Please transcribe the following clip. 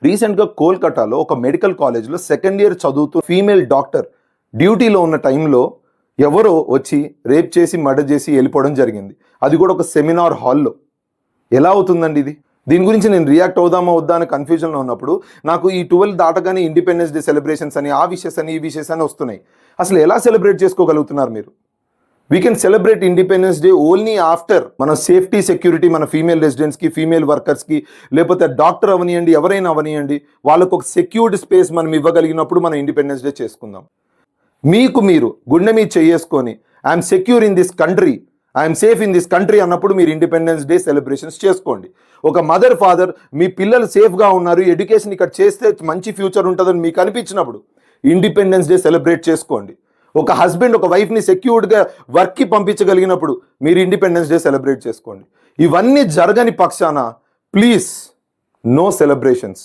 రీసెంట్గా కోల్కతాలో ఒక మెడికల్ కాలేజ్లో సెకండ్ ఇయర్ చదువుతూ ఫీమేల్ డాక్టర్ డ్యూటీలో ఉన్న టైంలో ఎవరో వచ్చి రేప్ చేసి మర్డర్ చేసి వెళ్ళిపోవడం జరిగింది. అది కూడా ఒక సెమినార్ హాల్లో. ఎలా అవుతుందండి ఇది? దీని గురించి నేను రియాక్ట్ అవుదామా వద్దా అని కన్ఫ్యూజన్లో ఉన్నప్పుడు నాకు ఈ 12 దాటగానే ఇండిపెండెన్స్ డే సెలబ్రేషన్స్ అని ఆ విషెస్ అని ఈ విషెస్ అని వస్తున్నాయి. అసలు ఎలా సెలబ్రేట్ చేసుకోగలుగుతున్నారు మీరు? We can celebrate independence day only after మన సేఫ్టీ సెక్యూరిటీ మన ఫీమేల్ రెసిడెంట్స్కి, ఫీమేల్ వర్కర్స్కి, లేకపోతే డాక్టర్ అవనియండి, ఎవరైనా అవనియండి, వాళ్ళకు ఒక సెక్యూర్డ్ స్పేస్ మనం ఇవ్వగలిగినప్పుడు మనం ఇండిపెండెన్స్ డే చేసుకుందాం. మీకు మీరు గుండె మీద చేసుకొని I'm secure in this country, I'm safe in this country అన్నప్పుడు మీరు ఇండిపెండెన్స్ డే సెలబ్రేషన్స్ చేసుకోండి. ఒక మదర్ ఫాదర్ మీ పిల్లలు సేఫ్గా ఉన్నారు, ఎడ్యుకేషన్ ఇక్కడ చేస్తే మంచి ఫ్యూచర్ ఉంటుందని మీకు అనిపించినప్పుడు ఇండిపెండెన్స్ డే సెలబ్రేట్ చేసుకోండి. ఒక హస్బెండ్ ఒక వైఫ్ని సెక్యూర్డ్గా వర్క్కి పంపించగలిగినప్పుడు మీరు ఇండిపెండెన్స్ డే సెలబ్రేట్ చేసుకోండి. ఇవన్నీ జరగని పక్షాన ప్లీజ్ నో సెలబ్రేషన్స్.